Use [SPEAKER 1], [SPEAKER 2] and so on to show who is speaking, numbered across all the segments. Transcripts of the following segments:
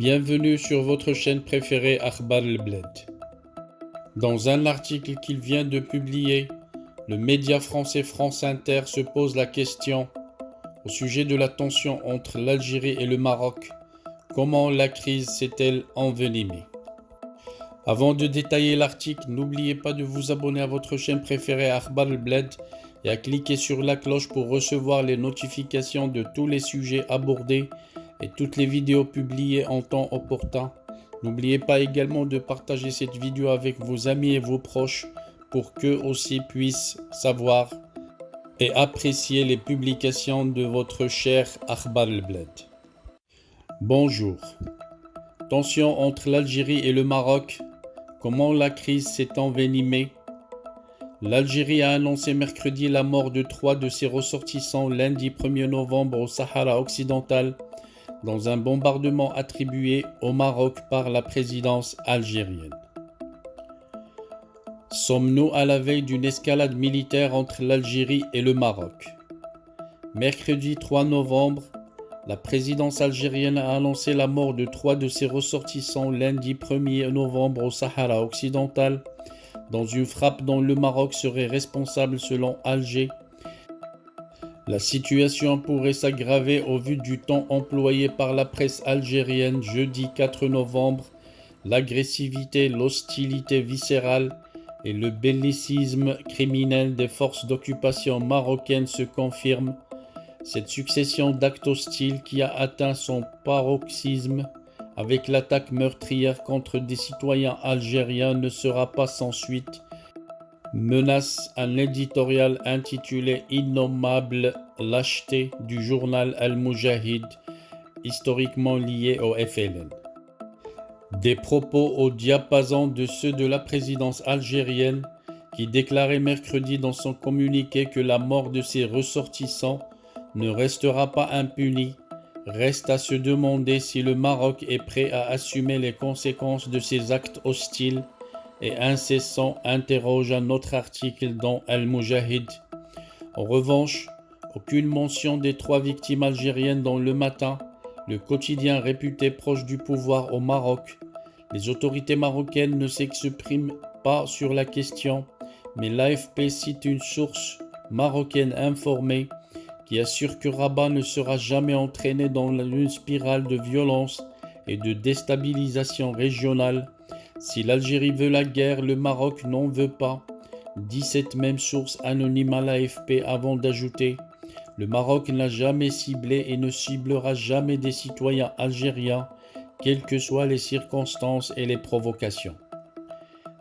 [SPEAKER 1] Bienvenue sur votre chaîne préférée Akhbar el-Bled. Dans un article qu'il vient de publier, le média français France Inter se pose la question au sujet de la tension entre l'Algérie et le Maroc. Comment la crise s'est-elle envenimée? Avant de détailler l'article, n'oubliez pas de vous abonner à votre chaîne préférée Akhbar el-Bled et à cliquer sur la cloche pour recevoir les notifications de tous les sujets abordés et toutes les vidéos publiées en temps opportun. N'oubliez pas également de partager cette vidéo avec vos amis et vos proches pour qu'eux aussi puissent savoir et apprécier les publications de votre cher Akhbar el-Bled. Bonjour. Tension entre l'Algérie et le Maroc. Comment la crise s'est envenimée? L'Algérie a annoncé mercredi la mort de 3 de ses ressortissants lundi 1er novembre au Sahara occidental dans un bombardement attribué au Maroc par la présidence algérienne. Sommes-nous à la veille d'une escalade militaire entre l'Algérie et le Maroc? Mercredi 3 novembre, la présidence algérienne a annoncé la mort de 3 de ses ressortissants lundi 1er novembre au Sahara occidental dans une frappe dont le Maroc serait responsable selon Alger. La situation pourrait s'aggraver au vu du ton employé par la presse algérienne jeudi 4 novembre. L'agressivité, l'hostilité viscérale et le bellicisme criminel des forces d'occupation marocaines se confirment. Cette succession d'actes hostiles qui a atteint son paroxysme avec l'attaque meurtrière contre des citoyens algériens ne sera pas sans suite, menace un éditorial intitulé « Innommable lâcheté » du journal Al-Moujahid, historiquement lié au FLN. Des propos au diapason de ceux de la présidence algérienne qui déclarait mercredi dans son communiqué que la mort de ses ressortissants ne restera pas impunie. Reste à se demander si le Maroc est prêt à assumer les conséquences de ces actes hostiles et incessants, interroge un autre article dans Al-Moujahid. En revanche, aucune mention des 3 victimes algériennes dans Le Matin, le quotidien réputé proche du pouvoir au Maroc. Les autorités marocaines ne s'expriment pas sur la question, mais l'AFP cite une source marocaine informée qui assure que Rabat ne sera jamais entraîné dans une spirale de violence et de déstabilisation régionale. Si l'Algérie veut la guerre, le Maroc n'en veut pas, dit cette même source anonyme à l'AFP avant d'ajouter « Le Maroc n'a jamais ciblé et ne ciblera jamais des citoyens algériens, quelles que soient les circonstances et les provocations. »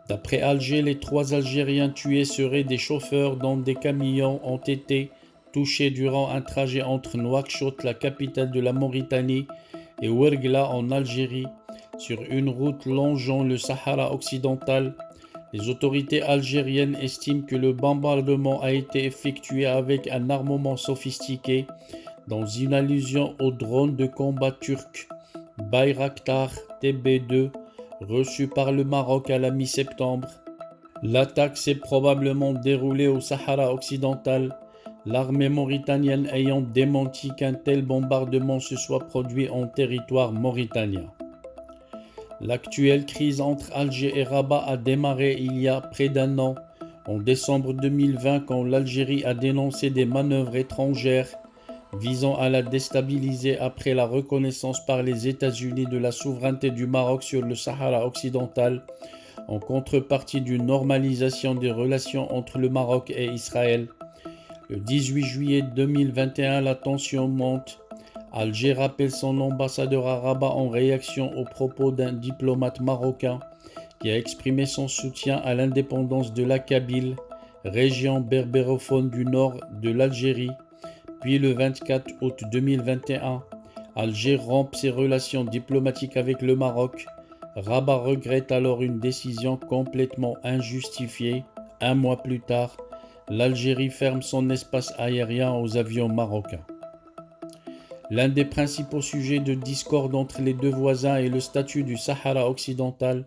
[SPEAKER 1] D'après Alger, les 3 Algériens tués seraient des chauffeurs dont des camions ont été touchés durant un trajet entre Nouakchott, la capitale de la Mauritanie, et Ouergla en Algérie, sur une route longeant le Sahara occidental. Les autorités algériennes estiment que le bombardement a été effectué avec un armement sophistiqué, dans une allusion au drone de combat turc Bayraktar TB2 reçu par le Maroc à la mi-septembre. L'attaque s'est probablement déroulée au Sahara occidental, l'armée mauritanienne ayant démenti qu'un tel bombardement se soit produit en territoire mauritanien. L'actuelle crise entre Alger et Rabat a démarré il y a près d'un an, en décembre 2020, quand l'Algérie a dénoncé des manœuvres étrangères visant à la déstabiliser après la reconnaissance par les États-Unis de la souveraineté du Maroc sur le Sahara occidental, en contrepartie d'une normalisation des relations entre le Maroc et Israël. Le 18 juillet 2021, la tension monte. Alger rappelle son ambassadeur à Rabat en réaction aux propos d'un diplomate marocain qui a exprimé son soutien à l'indépendance de la Kabylie, région berbérophone du nord de l'Algérie. Puis le 24 août 2021, Alger rompt ses relations diplomatiques avec le Maroc. Rabat regrette alors une décision complètement injustifiée. Un mois plus tard, l'Algérie ferme son espace aérien aux avions marocains. L'un des principaux sujets de discorde entre les deux voisins est le statut du Sahara occidental,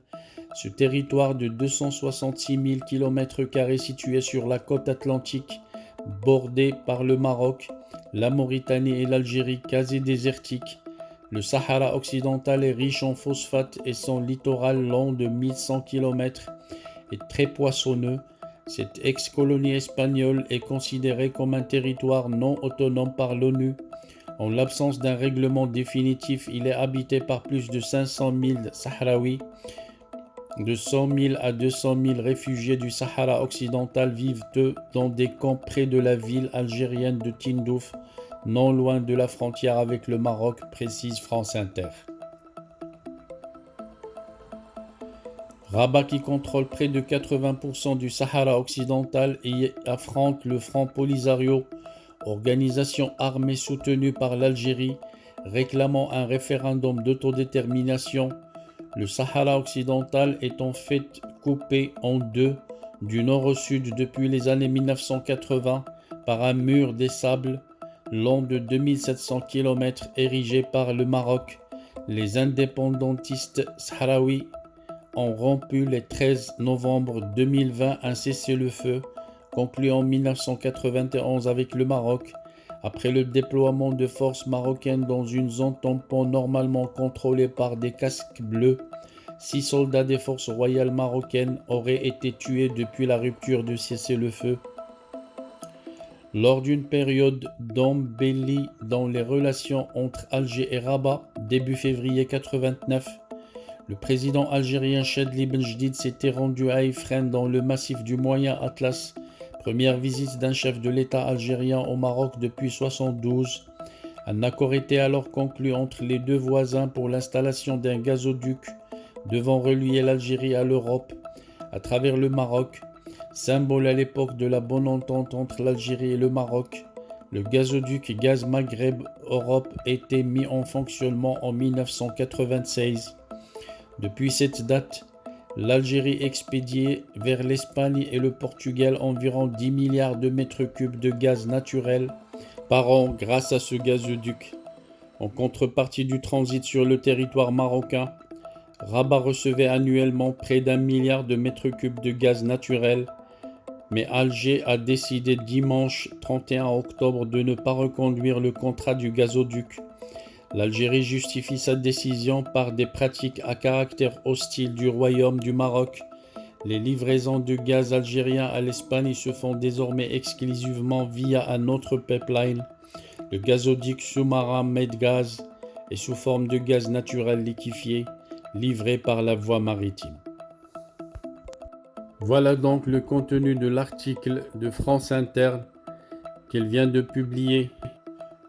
[SPEAKER 1] ce territoire de 266 000 km² situé sur la côte atlantique, bordé par le Maroc, la Mauritanie et l'Algérie quasi désertique, Le Sahara occidental est riche en phosphate et son littoral long de 1100 km est très poissonneux. Cette ex-colonie espagnole est considérée comme un territoire non autonome par l'ONU. En l'absence d'un règlement définitif, il est habité par plus de 500 000 Sahraouis. De 100 000 à 200 000 réfugiés du Sahara occidental vivent eux dans des camps près de la ville algérienne de Tindouf, non loin de la frontière avec le Maroc, précise France Inter. Rabat, qui contrôle près de 80% du Sahara occidental et affronte le Front Polisario, organisation armée soutenue par l'Algérie, réclamant un référendum d'autodétermination. Le Sahara occidental est en fait coupé en deux, du nord au sud depuis les années 1980, par un mur des sables long de 2700 km érigé par le Maroc. Les indépendantistes sahraouis ont rompu le 13 novembre 2020 un cessez-le-feu conclu en 1991 avec le Maroc, après le déploiement de forces marocaines dans une zone tampon normalement contrôlée par des casques bleus. 6 soldats des forces royales marocaines auraient été tués depuis la rupture du cessez-le-feu. Lors d'une période d'embellie dans les relations entre Alger et Rabat, début février 1989, le président algérien Chadli Ben Jdid s'était rendu à Ifrane dans le massif du Moyen Atlas, première visite d'un chef de l'État algérien au Maroc depuis 1972. Un accord était alors conclu entre les deux voisins pour l'installation d'un gazoduc devant relier l'Algérie à l'Europe à travers le Maroc, symbole à l'époque de la bonne entente entre l'Algérie et le Maroc. Le gazoduc Gaz Maghreb-Europe était mis en fonctionnement en 1996. Depuis cette date, l'Algérie expédiait vers l'Espagne et le Portugal environ 10 milliards de mètres cubes de gaz naturel par an grâce à ce gazoduc. En contrepartie du transit sur le territoire marocain, Rabat recevait annuellement près d'1 milliard de mètres cubes de gaz naturel, mais Alger a décidé dimanche 31 octobre de ne pas reconduire le contrat du gazoduc. L'Algérie justifie sa décision par des pratiques à caractère hostile du Royaume du Maroc. Les livraisons de gaz algérien à l'Espagne se font désormais exclusivement via un autre pipeline, le gazoduc sous-marin Medgaz, et sous forme de gaz naturel liquéfié, livré par la voie maritime. Voilà donc le contenu de l'article de France Inter qu'elle vient de publier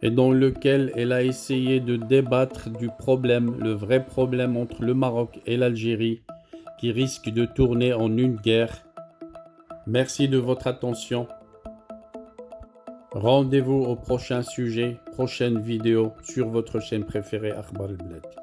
[SPEAKER 1] et dans lequel elle a essayé de débattre du problème, le vrai problème entre le Maroc et l'Algérie, qui risque de tourner en une guerre. Merci de votre attention. Rendez-vous au prochain sujet, prochaine vidéo sur votre chaîne préférée Akhbar El Bled.